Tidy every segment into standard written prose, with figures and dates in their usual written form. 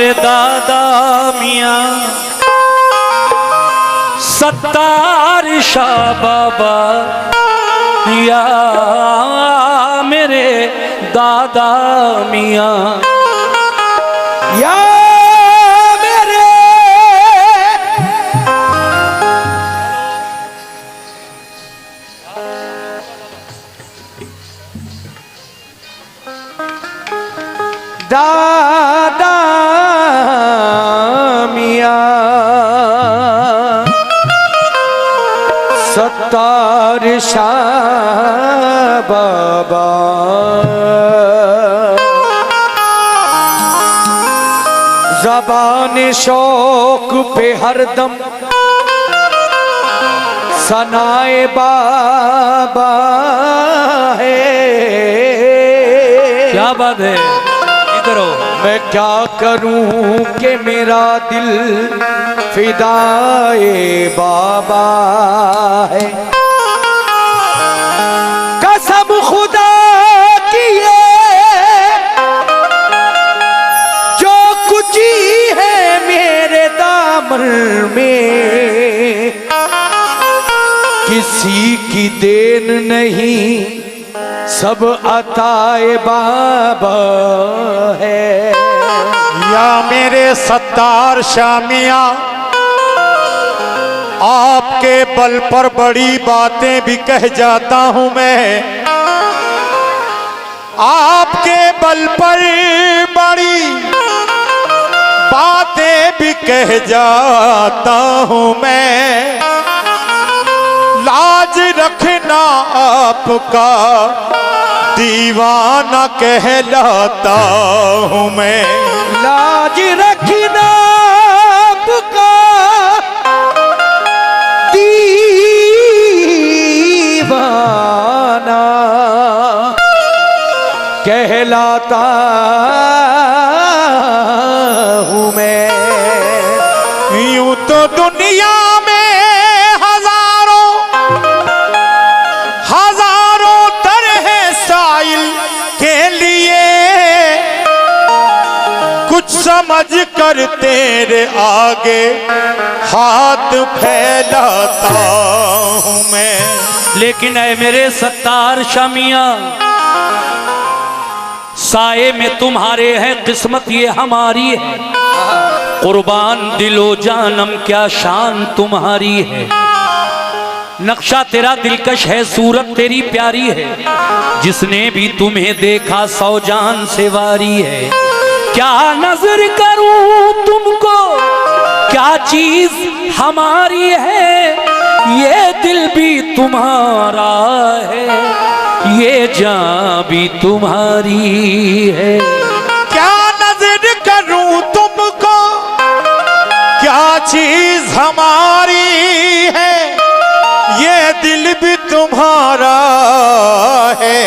मेरे दादा मियाँ सत्तार शाह बाबा, या मेरे दादा मियाँ, या मेरे दादा मियाँ सत्तार शाह बाबा, ज़बान शौक पे हरदम सनाए बाबा है। क्या बात है, इधर हो। मैं क्या करूं कि मेरा दिल फिदाए बाबा है। कसम खुदा की ये जो कुछ ही है मेरे दामन में, किसी की देन नहीं सब अताए बाबा है। या मेरे सत्तार शाह मियाँ, आपके बल पर बड़ी बातें भी कह जाता हूँ मैं, आपके बल पर बड़ी बातें भी कह जाता हूँ मैं। लाज रखना आपका दीवाना कहलाता हूँ मैं। लाज रखना आपका दीवाना कहलाता हूँ मैं। यूं तो दुनिया में हजारों हजारों तरह साइल के लिए कुछ समझ कर तेरे आगे हाथ फैलाता हूँ मैं। लेकिन ऐ मेरे सत्तार शाह मियाँ, साए में तुम्हारे हैं, किस्मत ये हमारी है। कुर्बान दिलो जानम क्या शान तुम्हारी है। नक्शा तेरा दिलकश है, सूरत तेरी प्यारी है। जिसने भी तुम्हें देखा सौ जान से वारी है। क्या नजर करूं तुमको, क्या चीज हमारी है। ये दिल भी तुम्हारा है, ये जान भी तुम्हारी है। क्या नजर करूं तुमको, क्या चीज हमारी है। ये दिल भी तुम्हारा है,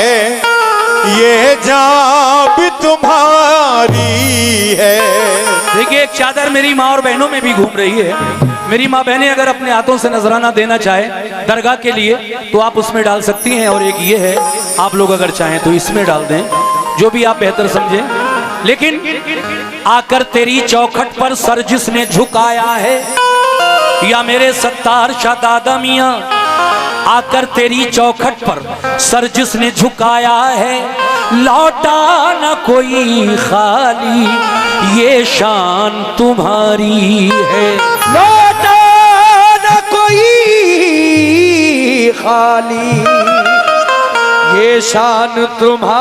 ये जान भी तुम्हारी है। देखिए, एक चादर मेरी माँ और बहनों में भी घूम रही है। मेरी माँ बहनें अगर अपने हाथों से नजराना देना चाहे दरगाह के लिए तो आप उसमें डाल सकती हैं, और एक ये है, आप लोग अगर चाहें तो इसमें डाल दें, जो भी आप बेहतर समझें। लेकिन आकर तेरी चौखट पर सर जिसने झुकाया है, या मेरे सत्तार शाह दादा मियाँ, आकर तेरी चौखट पर सर जिसने झुकाया है, लौटा न कोई खाली, ये शान तुम्हारी है। लौटा न कोई खाली, ये शान तुम्हारी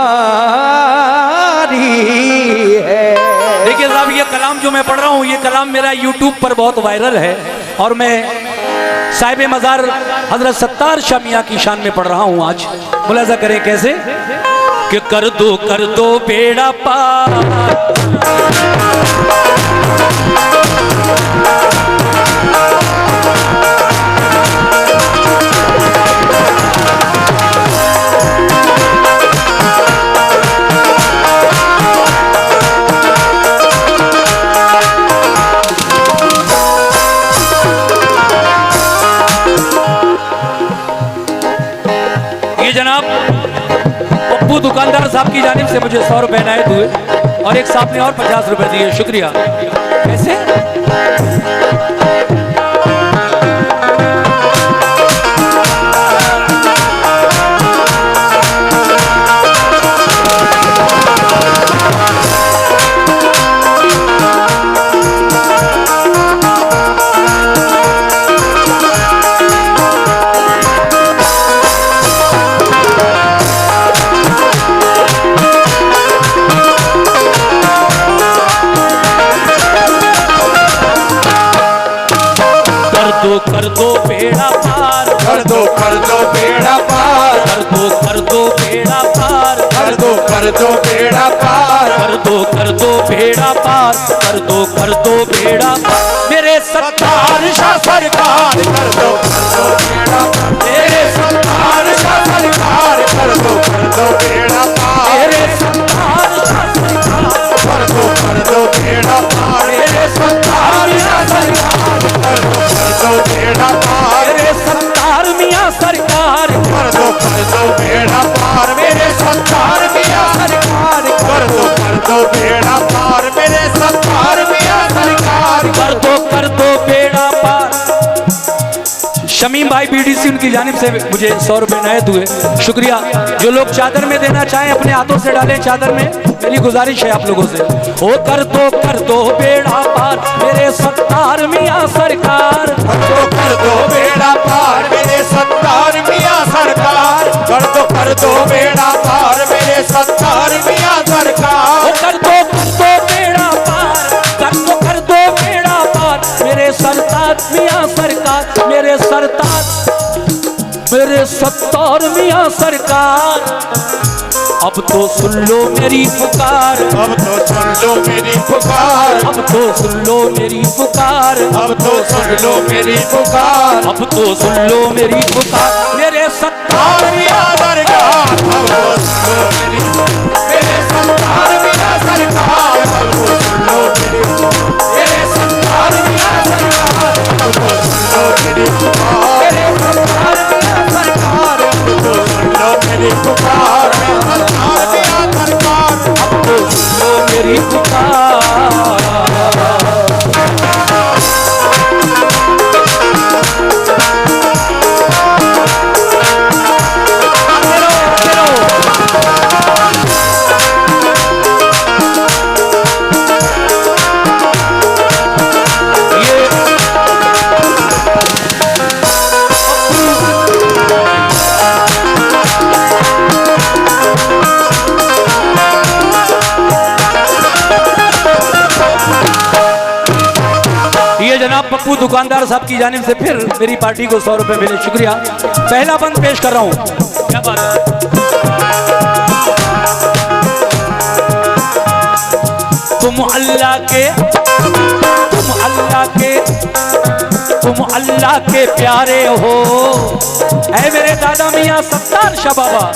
है। देखिए साहब, ये कलाम जो मैं पढ़ रहा हूँ, ये कलाम मेरा YouTube पर बहुत वायरल है, और मैं साहिब मज़ार हजरत सत्तार शाह मियाँ की शान में पढ़ रहा हूँ। आज मुलाजा करें कैसे कि कर दो बेड़ा पार, ये जनाब पप्पू दुकानदार साहब की जानिब से मुझे 100 रुपए इनायत हुए। और एक साहब ने और 50 रुपए दिए, शुक्रिया। कैसे? कर दो बेड़ा पार, कर दो बेड़ा पार, कर दो बेड़ा पार, कर दो बेड़ा पार, कर दो बेड़ा पार, कर दो बेड़ा पार। मेरे सत्तार शाह सरकार कर दो बेड़ा पार, मेरे सत्तार शाह सरकार कर दो बेड़ा पार, मेरे सत्तार शाह सरकार कर दो बेड़ा पार, मेरे सत्तार शाह सरकार कर दो बेड़ा पार, मेरे सत्तार मियाँ सरकार कर दो बेड़ा पार, मेरे सत्तार मियाँ सरकार कर दो बेड़ा पार, मेरे सत्तार मियाँ सरकार कर दो बेड़ा पार। शमीम भाई बीडीसी, उनकी जानिब से मुझे 100 रुपए नए हुए, शुक्रिया। जो लोग चादर में देना चाहें अपने हाथों से डालें चादर में, मेरी गुजारिश है आप लोगों से। ओ कर दो बेड़ा पार, मेरे सत्तार मियाँ सरकार कर दो बेड़ा पार, मेरे सत्तार मियाँ सरकार कर दो बेड़ा पार, मेरे सत्तार मियाँ सरकार ओ कर दो बेड़ा पार, कर दो बेड़ा पार, मेरे सरतार मियाँ सरकार, मेरे सत्तार मियाँ सरकार। अब तो सुन लो मेरी पुकार, अब तो सुन लो मेरी पुकार, अब तो सुन लो मेरी पुकार, अब तो सुन लो मेरी पुकार, अब तो सुन लो मेरी पुकार। मेरे सत्तार मियाँ सरकार अब तो सुन लो मेरे सत्तार मियाँ सरकार अब तो सुन लो मेरे सत्तार मियाँ सरकार अब तो सुन लो मेरी पुकार, मेरे सत्तार मियाँ सरकार अब तो सुन लो मेरी पुकार, सत्तार मियाँ सरकार अब तो सुन लो मेरी पुकार। जनाब पप्पू दुकानदार साहब की जानिब से फिर मेरी पार्टी को 100 रुपए मिले, शुक्रिया। पहला बंद पेश कर रहा हूं, क्या बात है। तुम अल्लाह के प्यारे हो, ऐ मेरे दादा मियाँ सत्तार शाह बाबा।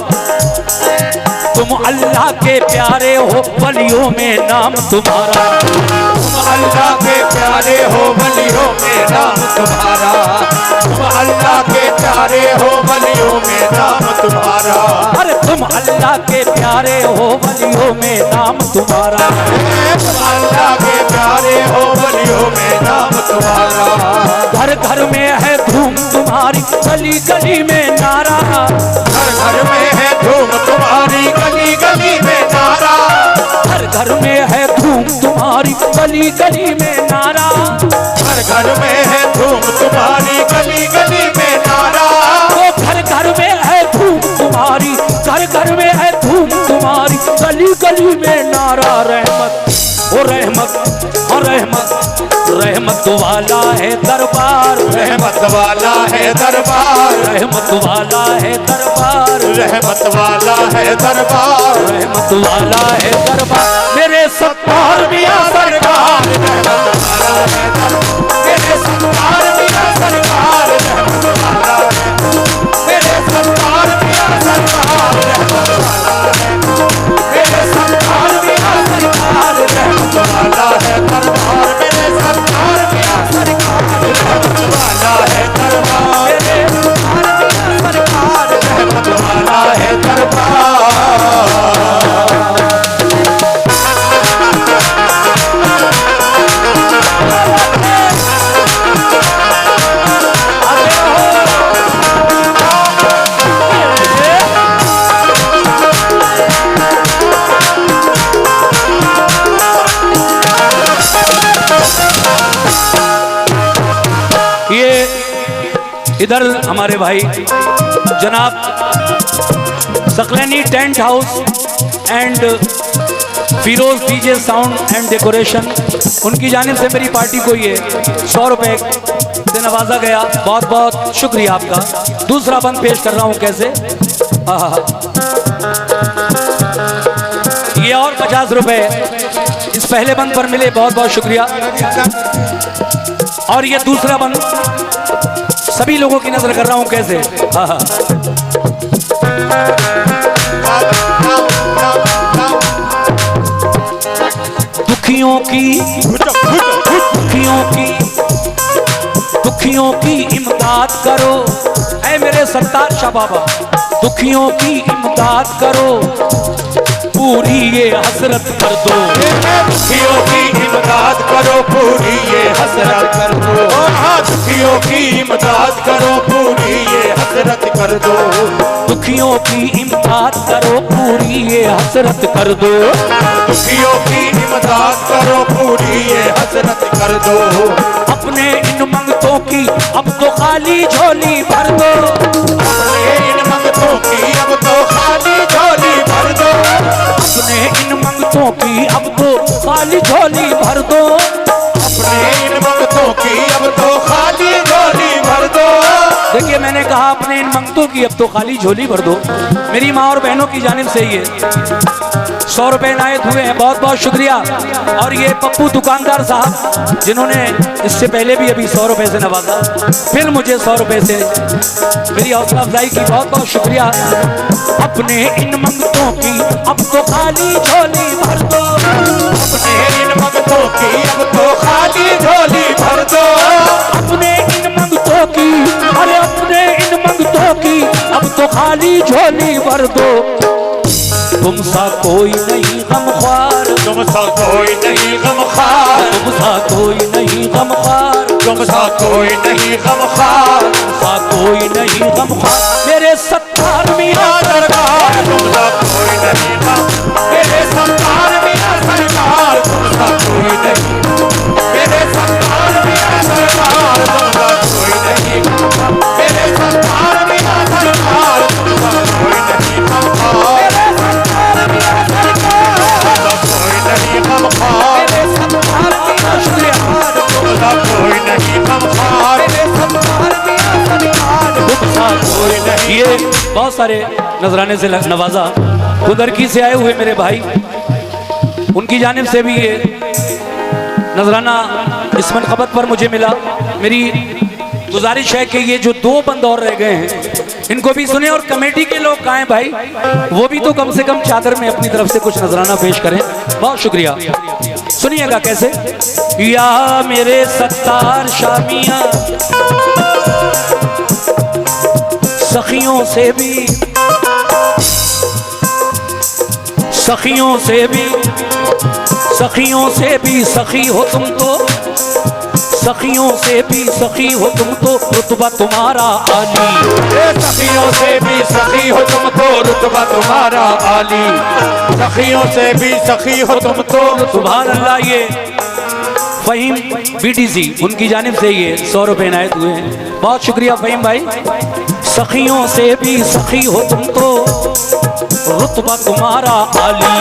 तुम अल्लाह के प्यारे हो, वलियों में नाम तुम्हारा। तुम अल्लाह के प्यारे हो, वलियों में नाम तुम्हारा। तुम अल्लाह के प्यारे हो, वलियों में नाम तुम्हारा। अरे तुम अल्लाह के प्यारे हो, वलियों में नाम तुम्हारा। तुम अल्लाह के प्यारे हो, वलियों में नाम तुम्हारा। घर घर में है धूम तुम्हारी, गली गली में नारा। घर घर में है धूम तुम्हारी, गली गली में नारा। घर घर में है धूम तुम्हारी, गली गली में नारा। घर घर में है धूम तुम्हारी, गली गली में नारा। वो घर घर में है धूम तुम्हारी, घर घर में है धूम तुम्हारी, गली गली में नारा। रहमत ओ रहमत ओ रहमत, रहमत वाला है दरबार। रहमत वाला है दरबार, रहमत वाला है दरबार। रहमत वाला है दरबार, रहमत वाला है दरबार। मेरे सत्तार मियाँ सरकार, रहमत वाला है दरबार। मेरे सत्तार मियाँ सरकार, रहमत वाला है। मेरे सत्तार मियाँ सरकार, रहमत वाला है। मेरे सत्तार मियाँ सरकार, रहमत वाला है दरबार। मेरे सत्तार मियाँ सरकार, रहमत वाला है दरबार। मेरे सत्तार मियाँ सरकार, रहमत वाला है दरबार। इधर हमारे भाई जनाब Saqlaini tent house and Firoz DJ sound and decoration, उनकी जानिब से मेरी पार्टी को ये 100 रुपए से नवाजा गया। बहुत बहुत शुक्रिया आपका। दूसरा बंद पेश कर रहा हूँ कैसे, ये और 50 रुपए इस पहले बंद पर मिले, बहुत बहुत शुक्रिया। और ये दूसरा बंद सभी लोगों की नजर कर रहा हूँ कैसे, दुखियों की इमदाद करो, ऐ मेरे सत्तार शाह बाबा, दुखियों की इमदाद करो, पूरी ये हसरत कर दो। दुखियों की इमदाद करो, पूरी ये हसरत कर दो। दुखियों की इमदाद करो, पूरी ये हसरत कर दो। दुखियों की इमदाद करो, पूरी ये हसरत कर दो। दुखियों की इमदाद करो, पूरी ये हसरत कर दो। अपने इन मंगतों की अब तो खाली झोली भर दो। अपने इन मंगतों की अब तो खाली झोली भर दो। अपने इन मंगतों की अब तो खाली झोली भर दो। अपने इन मंगतों की अब तो खाली झोली भर दो। देखिए मैंने कहा अपने इन मंगतों की अब तो खाली झोली भर दो। मेरी माँ और बहनों की जानिब से ये 100 रुपए इनायत हुए हैं, बहुत बहुत शुक्रिया। और ये पप्पू दुकानदार साहब जिन्होंने इससे पहले भी अभी 100 रुपए से नवाजा, फिर मुझे 100 रुपए से मेरी हौसला अफजाई की, बहुत बहुत शुक्रिया। अपने इन मंगतों की अब तो खाली झोली भर दो। अपने इन मंगतों की अब तो खाली झोली भर दो। अपने इन मंगतों की, अरे अपने इन मंगतों की अब तो खाली झोली भर दो। तुम सा कोई नहीं गमख्वार, तुम सा कोई नहीं गमख्वार, तुम सा कोई नहीं गमख्वार, तुम सा कोई नहीं गमख्वार, तुम सा कोई नहीं गमख्वार, मेरे सत्तार मियां दरबार। तुम सा कोई नहीं गम, मेरे सत्तार मियां सरकार। तुम सा कोई नहीं, मेरे सत्तार मियां सरकार। तुम सा कोई नहीं गम, मेरे सत्तार मियां सरकार। तुम सा कोई नहीं गमख्वार, मेरे सत्तार मियां सरकार। तुम सा कोई नहीं गमख्वार, मेरे सत्तार मियां सरकार। तुम सा कोई नहीं गमख्वार, मेरे सत्तार मियां सरकार। तुम सा कोई नहीं। ये बहुत सारे नजराने से नवाजा, खुदरकी से आए हुए मेरे भाई, उनकी जानिब से भी ये नजराना इस मनकबत पर मुझे मिला। मेरी गुजारिश है कि ये जो 2 बंद और रह गए हैं इनको भी सुने, और कमेटी के लोग कहाँ हैं भाई, वो भी तो कम से कम चादर में अपनी तरफ से कुछ नजराना पेश करें। बहुत शुक्रिया। सुनिएगा कैसे, या मेरे सत्तार शामिया सखियों से भी, सखियों से भी, सखियों से भी सखी हो तुम तो, सखियों से भी सखी हो तुम तो, रुतबा तुम्हारा आली। सखियों से भी सखी हो तुम तो, रुतबा तुम्हारा आली। सखियों से भी सखी हो तुम तो, सुभान अल्लाह। ये फहीम बीटीसी, उनकी जानिब से ये 100 रुपए इनायत हुए हैं, बहुत शुक्रिया फहीम भाई। सखियों से भी सखी हो तुम तो, रुतबा तुम्हारा आली।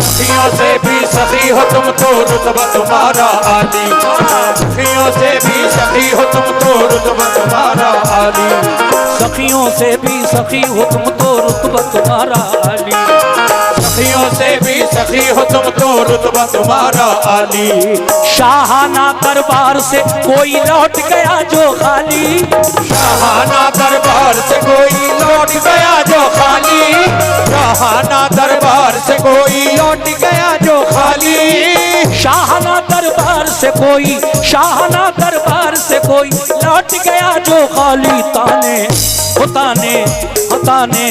सखियों से भी सखी हो तुम तो, रुतबा तुम्हारा आली। सखियों से भी सखी हो तुम तो, रुतबा तुम्हारा आली। सखियों से भी सखी हो तुम तो, रुतबा तुम्हारा आली। सखियों से भी सखी हो तुम तो, रुतबा तुम्हारा आली। शाहाना दरबार से कोई लौट गया जो खाली, शाहाना दरबार से कोई लौट गया जो खाली। शाहाना दरबार से कोई लौट गया जो खाली। शाहाना दरबार से कोई, शाहाना दरबार से कोई लौट गया जो खाली। ताने ताने ताने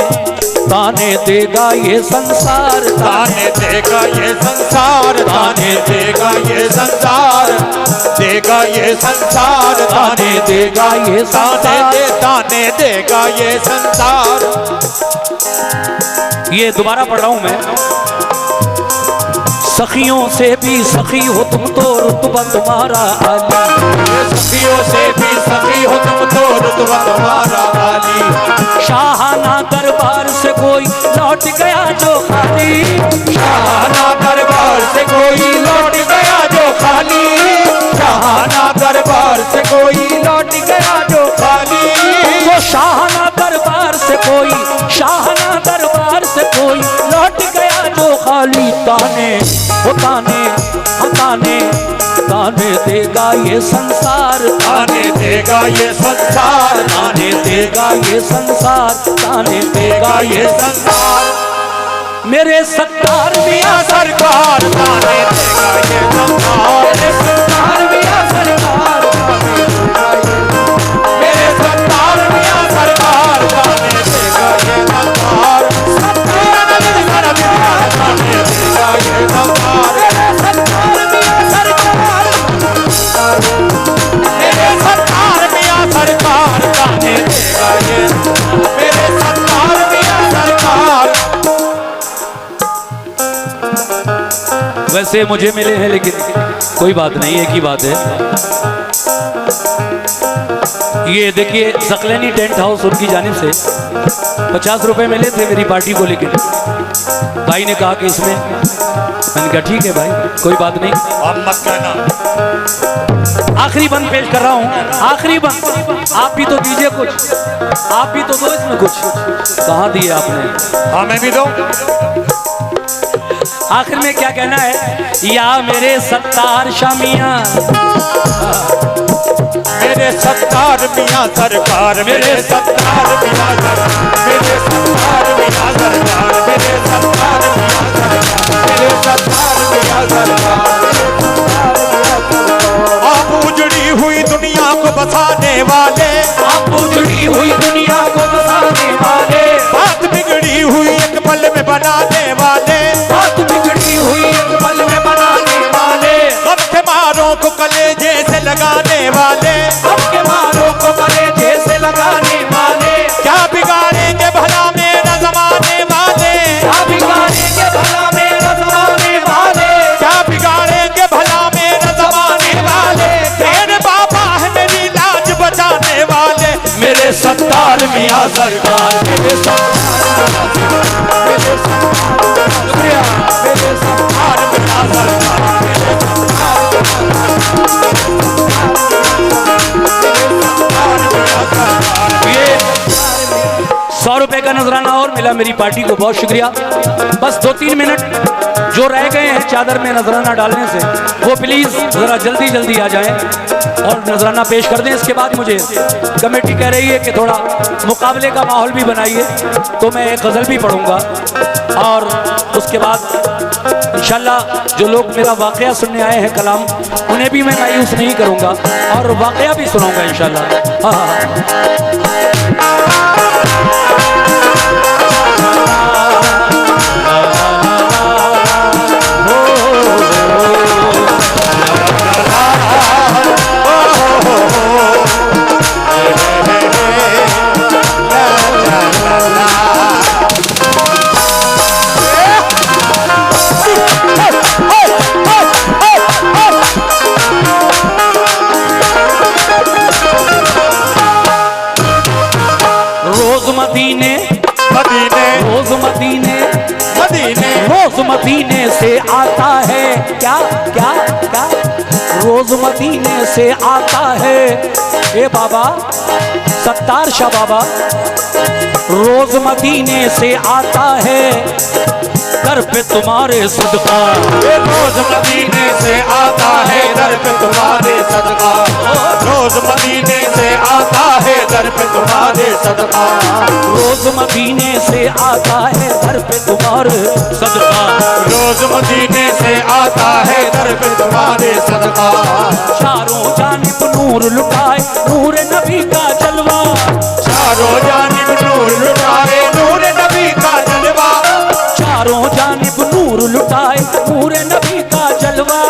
ताने देगा ये संसार, ताने देगा ये संसार। ताने देगा ये संसार, देगा ये संसार। ताने देगा ये संसार, ताने देगा ये संसार। ये दोबारा पढ़ रहा हूं मैं। सखियों से भी सखी हो तुम तो रुतबा तुम्हारा आली। सखियों से भी सखी हो तुम तो रुतबा तुम्हारा आली। शाहाना दरबार से कोई लौट गया जो खाली। शाहाना दरबार से कोई लौट गया जो खाली। शाहाना दरबार से कोई लौट गया जो खाली। वो शाहाना दरबार से कोई, शाहाना दरबार से कोई लौट गया जो खाली। ताने वो ताने, ताने ताने देगा ये संसार, ताने देगा ये संसार, ताने देगा ये संसार, ताने देगा ये संसार। मेरे सत्तार मियां सरकार ताने देगा ये संसार। मेरे सत्तार मियां सरकार, मेरे सत्तार मियां सरकार ताने देगा ये संसार। सत्तार मियां सरकार ताने देगा ये संसार। मेरे सत्तार मियां सरकार ताने देगा ये, मेरे सत्तार मियां सरकार। वैसे मुझे मिले हैं लेकिन कोई बात नहीं, एक ही बात है। ये देखिए सकलैनी टेंट हाउस उनकी जानिब से 50 रुपए मिले थे मेरी पार्टी को, लेकिन भाई ने कहा कि इसमें, मैंने कहा ठीक है भाई कोई बात नहीं। अब मत कहना। आखिरी बंद पेश कर रहा हूँ, आखिरी बंद। आप भी तो दीजिए कुछ, आप भी तो दो इसमें कुछ। कहाँ दिए आपने? हाँ मैं भी दो। आखिर में क्या कहना है? या मेरे सत्तार शामियां, मेरे सत्तार मियां सरकार, मेरे सत्तार मियां सरकार, मेरे सत्तार मियां सरकार, मेरे सत्तार मियां सरकार, मेरे सत्तार मियां सरकार। आप उजड़ी हुई दुनिया को बसाने वाले, आप उजड़ी हुई दुनिया को बसाने वाले, बात बिगड़ी हुई एक पल में बनाने वाले, बात बिगड़ी हुई एक पल में बनाने वाले, सबके मारों को कलेजे से लगाने वाले, सबके मारों को कलेजे से लगाने वाले। क्या बिगाड़ेंगे भला मेरा जमाने वाले, क्या बिगाड़ेंगे भला मेरा जमाने वाले, क्या बिगाड़ेंगे भला मेरा जमाने वाले। तेरे बाबा है मेरी लाज बचाने वाले, मेरे सत्तार मियां सरकार, मेरे शुक्रिया, मेरे सत्तार मियां सरकार, मेरे सत्तार मियां सरकार। ये 100 रुपए का नजराना और मिला मेरी पार्टी को, बहुत शुक्रिया। बस 2-3 मिनट जो रह गए हैं चादर में नजराना डालने से, वो प्लीज जरा जल्दी जल्दी आ जाएं और नजराना पेश कर दें। इसके बाद मुझे कमेटी कह रही है कि थोड़ा मुकाबले का माहौल भी बनाइए, तो मैं एक गजल भी पढ़ूंगा और उसके बाद इंशाल्लाह जो लोग मेरा वाकया सुनने आए हैं कलाम, उन्हें भी मैं मायूस नहीं करूंगा और वाकया भी सुनाऊंगा इंशाल्लाह। हाँ हाँ। मदीने मदीने रोज मदीने मदीने रोज मदीने से आता है, क्या क्या क्या रोज मदीने से आता है। ए बाबा सत्तार शाह बाबा, रोज मदीने से आता है दर पे तुम्हारे सदका, रोज मदीने से आता है दर पे तुम्हारे सदका, रोज मदीने से आता है दर पे तुम्हारे सदका, रोज मदीने से आता है दर पे तुम्हारे सदका, रोज मदीने से आता है दर पे तुम्हारे सदका। चारों जानिब नूर लुटाए नूर नबी का जलवा, चारों जानिब नूर लुटाए नूर नबी का जलवा, चारों जानिब नूर लुटाए नूर नबी का जलवा,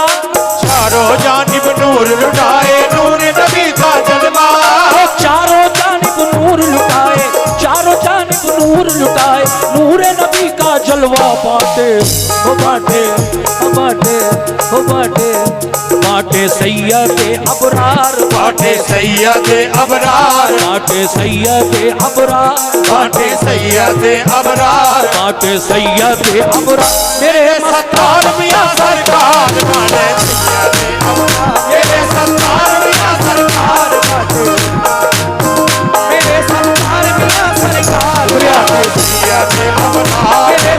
चारों जानिब नूर लुटाए नूर नबी का जलवा, चारों जानिब नूर लुटाए, चारों जानिब नूर लुटाए नूर नबी का जलवा। बाटे ओ बाटे ओ बाटे बाटे हो बाटे बाटे सैयद अबरार बाटे सैयद अबरार बाटे सैयद अबरार बाटे सैयद अबरार बाटे सैयद अबरार मेरे सत्तार मियां सरकार बाटे सैयद अबरार मेरे सत्तार मियां सरकार बाटे मेरे सत्तार मियां सरकार बाटे सैयद अबरार मेरे